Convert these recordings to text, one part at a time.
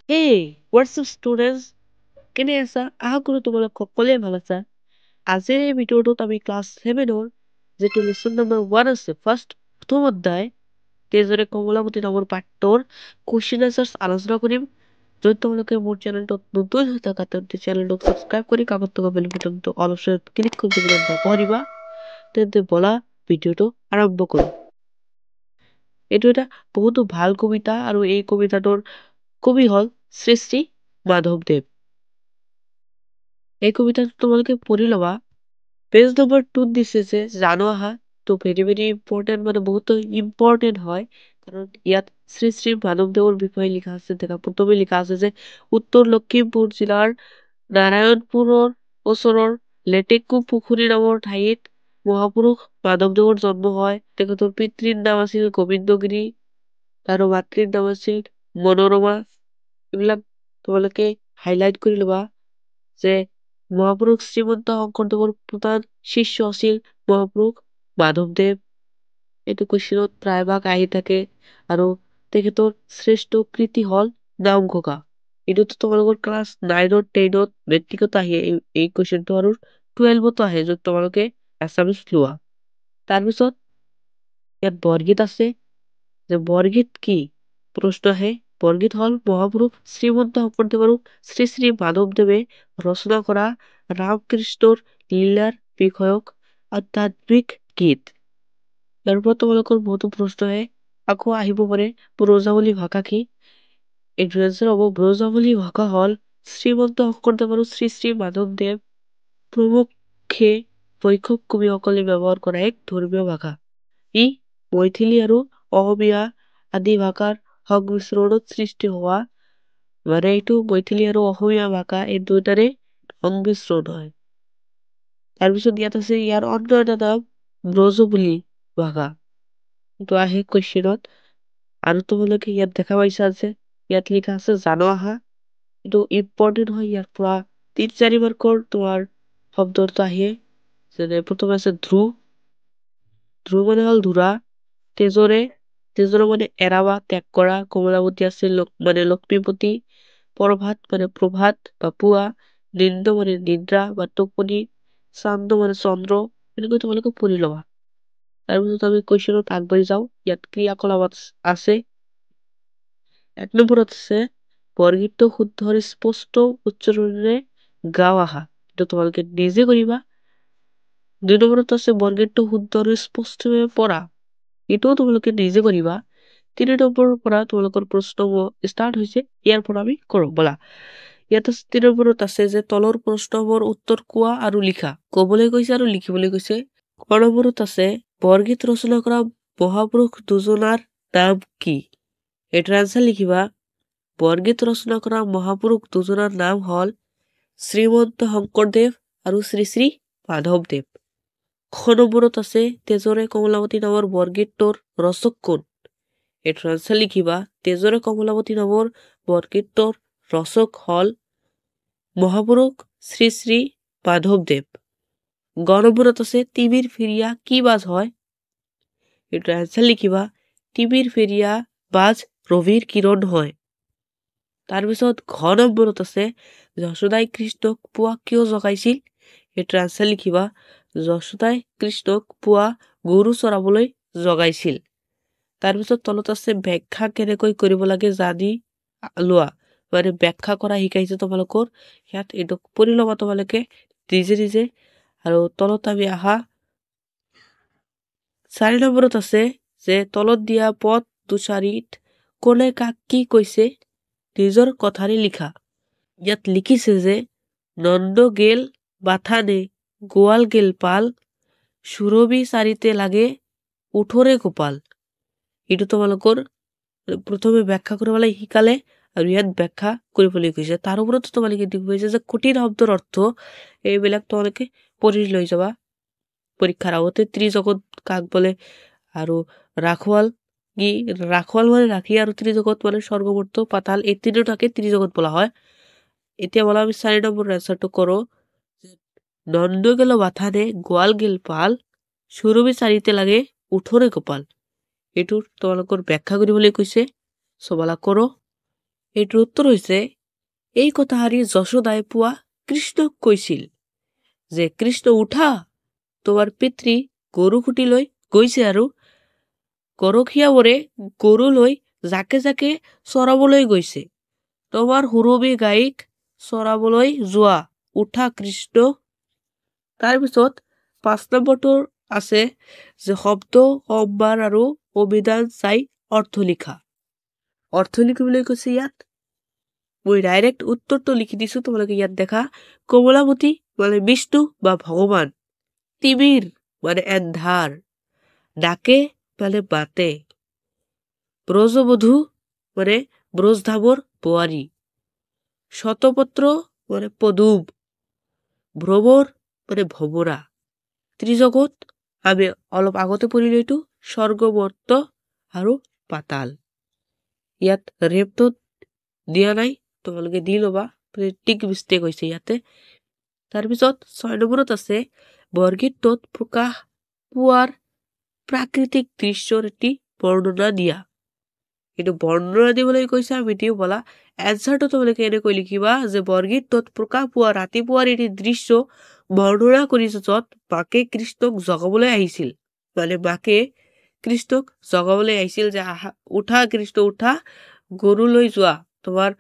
Hey, what's up students? কেনে আছা? আশা কৰো তোমালোক সকলোৱে ভাল আছা। আজিৰ এই ভিডিঅ'টোত আমি ক্লাছ 7ৰ যিটো লেচন নম্বৰ 1 আছে, প্ৰথম অধ্যায় তেজৰে কমলাৱতী নামৰ পাঠটোৰ কুৱেশ্যন আনচাৰ্ছ আলোচনা কৰিম। যদি তোমালোকে মোৰ চেনেলটোত নতুন হৈ থাকা তেন্তে চেনেলটোক ছাবস্ক্ৰাইব কৰি কাষত থকা বেল বাটনটো অল অপশ্যনত ক্লিক কৰি দিবলৈ নাপাহৰিবা। তেন্তে বলা ভিডিঅ'টো আৰম্ভ কৰোঁ। এইটো এটা বহুতো ভাল কবিতা আৰু এই কবিতাটোৰ কবি হ'ল শ্ৰী শ্ৰী মাধৱদেৱ। এই কবিতাটো তোমালোকে পঢ়ি ল'বা। পেজ নম্বৰ 2 দিছে যে জানো আহা, তো ভেৰি ভেৰি ইম্পৰ্টেণ্ট, মানে বহুতো ইম্পৰ্টেণ্ট হয়, কাৰণ ইয়াত শ্ৰী শ্ৰী মাধৱদেৱৰ বিষয়ে লিখা আছে। দেখা প্ৰথমে লিখা আছে যে উত্তৰ লখিমপুৰ জিলাৰ নাৰায়ণপুৰৰ ওচৰৰ লেটেকু পুখুৰী নামৰ ঠাইত মহাপুৰুষ মাধৱদেৱৰ জন্ম হয়। তেখেতৰ পিতৃৰ নাম আছিল গোবিন্দগিৰি আৰু মাতৃৰ নাম আছিল মনোৰমা। এইবিলাক তোমালোকে হাইলাইট কৰি ল'বা যে মহাপুৰুষ শ্ৰীমন্ত শংকৰদেৱৰ প্ৰধান শিষ্য আছিল মহাপুৰুষ মাধৱদেৱ। এইটো কুৱেশ্যনত প্ৰায়ভাগ আহি থাকে। আৰু তেখেতৰ শ্ৰেষ্ঠ কৃতি হ'ল নামঘোষা। এইটোতো তোমালোকৰ ক্লাছ 9 10 মেট্ৰিকত আহে এই কুৱেশ্যনটো, আৰু 12তো আহে য'ত তোমালোকে এছামিছ লোৱা। তাৰপিছত ইয়াত বৰগীত আছে, যে বৰগীত কি প্ৰশ্ন আহে। বৰগীত হ'ল মহাপুৰুষ শ্ৰীমন্ত শংকৰদেৱ আৰু শ্ৰী শ্ৰী মাধৱদেৱে ৰচনা কৰা ৰামকৃষ্ণৰ লীলাৰ বিষয়ক আধ্যাত্মিক গীত। ইয়াৰ পৰা তোমালোকৰ বহুতো প্ৰশ্ন আহে। আকৌ আহিব পাৰে ব্ৰজাৱলী ভাষা কি? এইটো এনচাৰ হ'ব ব্ৰজাৱলী ভাষা হ'ল শ্ৰীমন্ত শংকৰদেৱ আৰু শ্ৰী শ্ৰী মাধৱদেৱ প্ৰমুখ্যে বৈষ্ণৱ কবিসকলে ব্যৱহাৰ কৰা এক ধৰ্মীয় ভাষা। ই মৈথিলী আৰু অসমীয়া আদি ভাষাৰ সংমিশ্ৰণত সৃষ্টি হোৱা, মানে এইটো মৈথিলী আৰু অসমীয়া ভাষা এই দুয়োটাৰে সংমিশ্ৰণ হয়। তাৰপিছত ইয়াত আছে ইয়াৰ অন্য এটা নাম ব্ৰজবুলি ভাষা। এইটো আহে কুৱেশ্যনত। আৰু তোমালোকে ইয়াত দেখা পাইছা যে ইয়াত লিখা আছে জানো আহা। এইটো ইম্পৰ্টেণ্ট হয়। ইয়াৰ পৰা 3-4 মাৰ্কৰ তোমাৰ শব্দটো আহে। যেনে প্ৰথমে আছে ধ্ৰুৱ। ধ্ৰুৱ মানে হ'ল ধুৰা। তেজৰে মানে এৰাবা, ত্যাগ কৰা। কমলাৱতী আছে মানে লক্ষ্মীপতি। প্ৰভাত মানে প্ৰভাত বা পুৱা। নিন্দ মানে নিদ্ৰা বা টোপনি। চান্দ মানে চন্দ্ৰ। এনেকৈ তোমালোকে পঢ়ি ল'বা। তাৰপিছত আমি কুৱেশ্যনত আগবাঢ়ি যাওঁ। ইয়াত ক্ৰিয়াকলাপ আছে। 1 নম্বৰত আছে বৰগীতটো শুদ্ধ আৰু স্পষ্ট উচ্চাৰণেৰে গাও আহা। এইটো তোমালোকে নিজে কৰিবা। 2 নম্বৰত আছে বৰগীতটো শুদ্ধ আৰু স্পষ্টভাৱে পঢ়া। এইটোও তোমালোকে নিজে কৰিবা। 3 নম্বৰৰ পৰা তোমালোকৰ প্ৰশ্ন ষ্টাৰ্ট হৈছে। ইয়াৰ পৰা আমি কৰোঁ বলা। ইয়াত 3 নম্বৰত আছে যে তলৰ প্ৰশ্নবোৰ উত্তৰ কোৱা আৰু লিখা। ক'বলৈ কৈছে আৰু লিখিবলৈ কৈছে। ক নম্বৰত আছে বৰগীত ৰচনা কৰা মহাপুৰুষ দুজনাৰ নাম কি? এইটোৰ আনচাৰ লিখিবা। বৰগীত ৰচনা কৰা মহাপুৰুষ দুজনাৰ নাম হ'ল শ্ৰীমন্ত শংকৰদেৱ আৰু শ্ৰী শ্ৰী মাধৱদেৱ। খ নম্বৰত আছে তেজৰে কমলাৱতী নামৰ বৰগীতটোৰ ৰচক কোন? এইটোৰ আনচাৰ লিখিবা। তেজৰে কমলাৱতী নামৰ বৰগীতটোৰ ৰচক হ'ল মহাপুৰুষ শ্ৰী শ্ৰী মাধৱদেৱ। গ নম্বৰত আছে তিমিৰ ফেৰিয়া কি বাজ হয়? এইটোৰ আনচাৰ লিখিবা। তিমিৰ ফেৰিয়া বাজ ৰবিৰ কিৰণ হয়। তাৰপিছত ঘ নম্বৰত আছে যশোদাই কৃষ্ণক পুৱা কিয় জগাইছিল? এইটোৰ আনচাৰ লিখিবা। যশোদাই কৃষ্ণক পুৱা গৰু চৰাবলৈ জগাইছিল। তাৰপিছত তলত আছে ব্যাখ্যা কেনেকৈ কৰিব লাগে জানি লোৱা, মানে ব্যাখ্যা কৰা শিকাইছে তোমালোকৰ। ইয়াত এইটো পঢ়ি ল'বা তোমালোকে নিজে নিজে। আৰু তলত আমি আহা 4 নম্বৰত আছে যে তলত দিয়া পদ দুচাৰিত কোনে কাক কি কৈছে নিজৰ কথাৰে লিখা। ইয়াত লিখিছে যে নন্দ গেল বাথানে গোৱাল গেল পাল, সুৰভি চাৰিতে লাগে উঠৰে গোপাল। এইটো তোমালোকৰ প্ৰথমে ব্যাখ্যা কৰিবলৈ শিকালে আৰু ইয়াত ব্যাখ্যা কৰিবলৈ কৈছে। তাৰ ওপৰতো তোমালোকে দেখুৱাইছে যে কঠিন শব্দৰ অৰ্থ এইবিলাক তোমালোকে পঢ়ি লৈ যাবা পৰীক্ষাৰ আগতে। ত্ৰিজগত কাক বোলে আৰু ৰাখৱাল কি? ৰাখৱাল মানে ৰাখি, আৰু ত্ৰিজগত মানে স্বৰ্গমৰ্ত পাতাল, এই তিনিওটাকে ত্ৰিজগত বোলা হয়। এতিয়া বলা আমি 4 নম্বৰ এনচাৰটো কৰোঁ। নন্দ গেল বাথানে গোৱাল গেল পাল, সুৰভি চাৰিতে লাগে উঠৰে গোপাল। এইটোৰ তোমালোকৰ ব্যাখ্যা কৰিবলৈ কৈছে। চবলা কৰোঁ। এইটোৰ উত্তৰ হৈছে এই কথাষাৰি যশোদাই পুৱা কৃষ্ণক কৈছিল যে কৃষ্ণ উঠা, তোমাৰ পিতৃ গৰু খুটি লৈ গৈছে আৰু গৰখীয়াবোৰে গৰু লৈ জাকে জাকে চৰাবলৈ গৈছে। তোমাৰ সুৰভি গাইক চৰাবলৈ যোৱা, উঠা কৃষ্ণ। তাৰপিছত 5 নম্বৰটোৰ আছে যে শব্দ, সম্ভাৰ আৰু অভিধান চাই অৰ্থ লিখা। অৰ্থ লিখিবলৈ কৈছে ইয়াত। মই ডাইৰেক্ট উত্তৰটো লিখি দিছো, তোমালোকে ইয়াত দেখা। কমলাবতী মানে বিষ্ণু বা ভগৱান, তিমিৰ মানে এন্ধাৰ, ডাকে মানে মাতে, ব্ৰজবধূ মানে ব্ৰজধামৰ বোৱাৰী, শতপত্ৰ মানে পদুম, ভ্ৰমৰ মানে ভমৰা, ত্ৰিজগত আমি অলপ আগতে পঢ়িলো এইটো স্বৰ্গ, মৰ্ত আৰু পাতাল। ইয়াত ৰেপটো দিয়া নাই, তোমালোকে দি ল'বা, টিক মিষ্টেক হৈছে ইয়াতে। তাৰপিছত 6 নম্বৰত আছে বৰগীতত প্ৰকাশ পোৱাৰ প্ৰাকৃতিক দৃশ্যৰ এটি বৰ্ণনা দিয়া। কিন্তু বৰ্ণনা দিবলৈ কৈছে আমি দিও বলা। এনচাৰটো তোমালোকে এনেকৈ লিখিবা যে বৰগীতত প্ৰকাশ পোৱা ৰাতিপুৱাৰ এটি দৃশ্য বৰ্ণনা কৰিছে য'ত মাকে কৃষ্ণক জগাবলৈ আহিছিল। মানে মাকে কৃষ্ণক জগাবলৈ আহিছিল যে উঠা কৃষ্ণ উঠা, গৰু লৈ যোৱা, তোমাৰ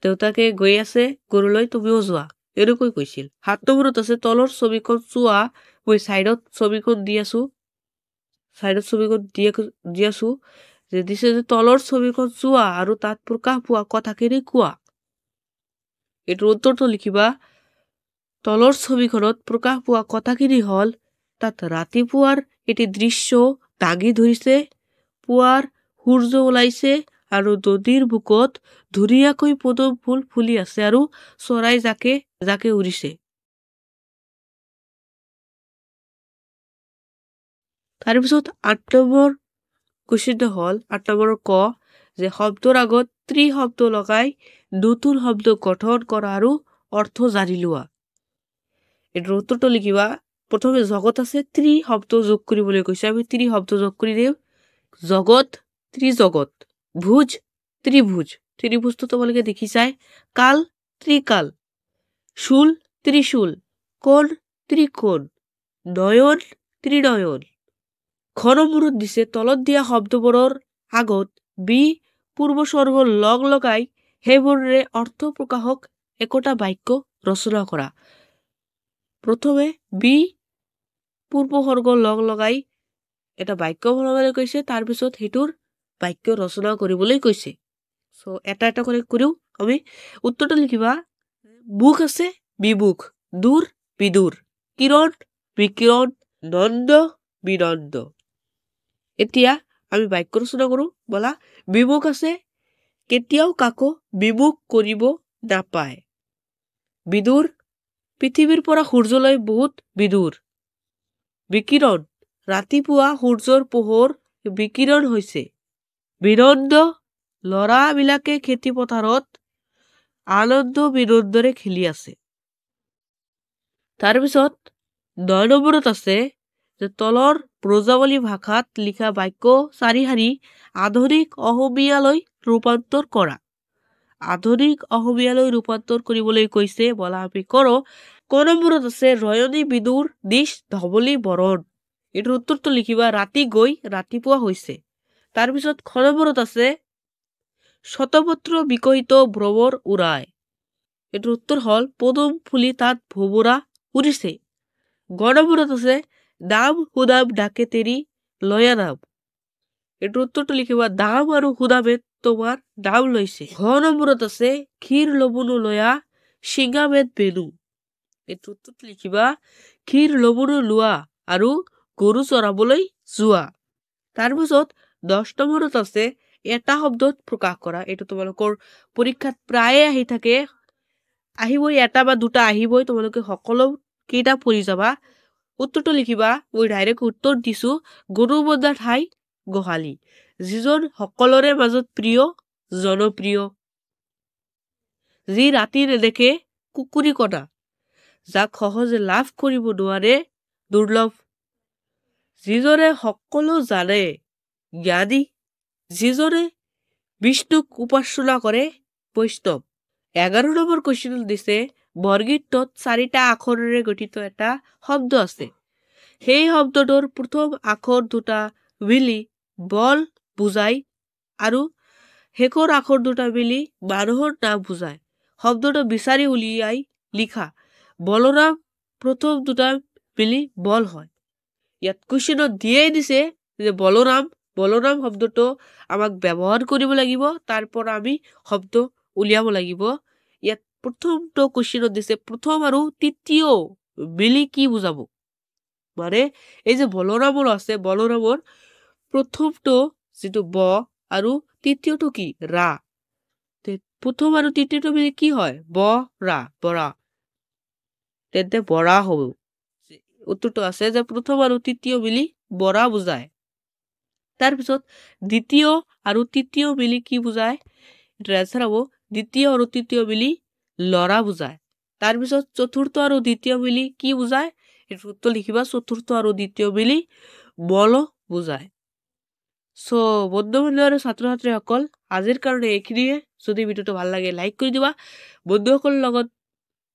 দেউতাকে গৈ আছে গৰু লৈ, তুমিও যোৱা, এনেকৈ কৈছিল। 7 নম্বৰত আছে তলৰ ছবিখন চোৱা। মই চাইডত ছবিখন দি আছো, যে দিছে যে তলৰ ছবিখন চোৱা আৰু তাত প্ৰকাশ পোৱা কথাখিনি কোৱা। এইটোৰ উত্তৰটো লিখিবা। তলৰ ছবিখনত প্ৰকাশ পোৱা কথাখিনি হ'ল তাত ৰাতিপুৱাৰ এটি দৃশ্য দাঙি ধৰিছে, পুৱাৰ সূৰ্য ওলাইছে আৰু নদীৰ বুকত ধুনীয়াকৈ পদুম ফুল ফুলি আছে আৰু চৰাই জাকে জাকে উৰিছে। তাৰপিছত 8 নম্বৰ কুৱেশ্যনটো হ'ল 8 নম্বৰৰ ক যে শব্দৰ আগত ত্ৰি শব্দ লগাই নতুন শব্দ গঠন কৰা আৰু অৰ্থ জানি লোৱা। এইটোৰ উত্তৰটো লিখিবা। প্ৰথমে জগত আছে, ত্ৰি শব্দ যোগ কৰিবলৈ কৈছে, আমি ত্ৰি শব্দ যোগ কৰি দিম। জগত, ত্ৰিজগত, ভুজ, ত্ৰিভুজ, ত্ৰিভুজটো তোমালোকে দেখিছাই। কাল, ত্ৰিকাল, শূল, ত্ৰিশূল, কোণ, ত্ৰিকোণ, নয়ন, ত্ৰিনয়ন। ঘনমূৰত দিছে তলত দিয়া শব্দবোৰৰ আগত বি পূৰ্বস্বৰ্গ লগ লগাই সেইবোৰে অৰ্থ প্ৰকাশক একোটা বাক্য ৰচনা কৰা। প্ৰথমে বি পূৰ্বসৰ্গ লগ লগাই এটা বাক্য বনাবলৈ কৈছে, তাৰপিছত সেইটোৰ বাক্য ৰচনা কৰিবলৈ কৈছে। এটা এটা কৰি কৰিও আমি উত্তৰটো লিখিবা। মুখ আছে, বিমুখ, দূৰ, বিদূৰ, কিৰণ, বিকিৰণ, নন্দ, বিনন্দ। এতিয়া আমি বাক্য ৰচনা কৰো বলা। বিমুখ আছে, কেতিয়াও কাকো বিমুখ কৰিব নাপায়। বিদূৰ, পৃথিৱীৰ পৰা সূৰ্যলৈ বহুত বিদূৰ। বিকিৰণ, ৰাতিপুৱা সূৰ্যৰ পোহৰ বিকিৰণ হৈছে। বিনন্দ, ল'ৰাবিলাকে খেতি পথাৰত আনন্দ বিনন্দৰে খেলি আছে। তাৰপিছত 9 নম্বৰত আছে যে তলৰ ব্ৰজাৱলী ভাষাত লিখা বাক্য 4 শাৰী আধুনিক অসমীয়ালৈ ৰূপান্তৰ কৰা। আধুনিক অসমীয়ালৈ ৰূপান্তৰ কৰিবলৈ কৈছে বলা, আমি কৰো। ক নম্বৰত আছে ৰয়নী বিদুৰ দিশ ধবলি বৰণ। এইটোৰ উত্তৰটো লিখিবা। ৰাতি গৈ ৰাতিপুৱা হৈছে। তাৰপিছত খ নম্বৰত আছে শতপত্ৰ বিকশিত ভ্ৰমৰ উৰাই। এইটোৰ উত্তৰ হ'ল পদুম ফুলি তাত ভোমোৰা উৰিছে। গ নম্বৰত আছে দাম সুদাম ডাকে তেৰি লয়া নাম। এইটোৰ উত্তৰটো লিখিবা। দাম আৰু সুদামে তোমাৰ দাম লৈছে। ঘ নম্বৰত আছে ক্ষীৰ লবণু লয়া সিংহামেদ বেনু। এইটোৰ উত্তৰটো লিখিবা। ক্ষীৰ লবণু লোৱা আৰু গৰু চৰাবলৈ যোৱা। তাৰপিছত 10 নম্বৰত আছে এটা শব্দত প্ৰকাশ কৰা। এইটো তোমালোকৰ পৰীক্ষাত প্ৰায়ে আহি থাকে, আহিবই, এটা বা দুটা আহিবই, তোমালোকে সকলো কেইটা পঢ়ি যাবা। উত্তৰটো লিখিবা। মই ডাইৰেক্ট উত্তৰ দিছো। গৰু বন্ধা ঠাই গোহালি, যিজন সকলোৰে মাজত প্ৰিয়, জনপ্ৰিয়। যি ৰাতি নেদেখে কুকুৰী কণা, যাক সহজে লাভ কৰিব নোৱাৰে, দুৰ্লভ। যিজনে সকলো জানে, জ্ঞানী। যিজনে বিষ্ণুক উপাসনা কৰে, বৈষ্ণৱ। 11 নম্বৰ কুৱেশ্যন দিছে বৰগীতত 4টা আখৰেৰে গঠিত এটা শব্দ আছে। সেই শব্দটোৰ প্ৰথম আখৰ দুটা মিলি বল বুজায় আৰু শেষৰ আখৰ দুটা মিলি মানুহৰ নাম বুজায়। শব্দটো বিচাৰি উলিয়াই লিখা। বলৰাম প্ৰথম দুটা মিলি বল হয়। ইয়াত কুৱেশ্যনত দিয়েই দিছে যে বলৰাম শব্দটো আমাক ব্যৱহাৰ কৰিব লাগিব, তাৰ পৰা আমি শব্দ উলিয়াব লাগিব। ইয়াত প্ৰথমটো কুৱেশ্যনত দিছে প্ৰথম আৰু তৃতীয় মিলি কি বুজাব? মানে এই যে বলৰামৰ আছে, বলৰামৰ প্ৰথমটো যিটো ব আৰু তৃতীয়টো কি ৰা। প্ৰথম আৰু তৃতীয়টো মিলি কি হয়? বৰা। তেন্তে বৰা হ'ব। উত্তৰটো আছে যে প্ৰথম আৰু তৃতীয় মিলি বৰা বুজায়। তাৰপিছত দ্বিতীয় আৰু তৃতীয় মিলি কি বুজায়? এইটো এনচাৰ হ'ব দ্বিতীয় আৰু তৃতীয় মিলি ল'ৰা বুজায়। তাৰপিছত চতুৰ্থ আৰু দ্বিতীয় মিলি কি বুজায়? এইটো উত্তৰ লিখিবা চতুৰ্থ আৰু দ্বিতীয় মিলি বল বুজায়। বন্ধু আৰু ছাত্ৰ ছাত্ৰীসকল আজিৰ কাৰণে এইখিনিয়ে। যদি ভিডিঅ'টো ভাল লাগে লাইক কৰি দিবা, বন্ধুসকলৰ লগত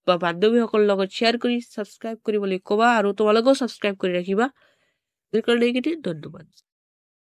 বা বান্ধৱীসকলৰ লগত শ্বেয়াৰ কৰি ছাবস্ক্ৰাইব কৰিবলৈ ক'বা আৰু তোমালোকেও ছাবস্ক্ৰাইব কৰি ৰাখিবা। আজিৰ কাৰণে এইখিনি, ধন্যবাদ।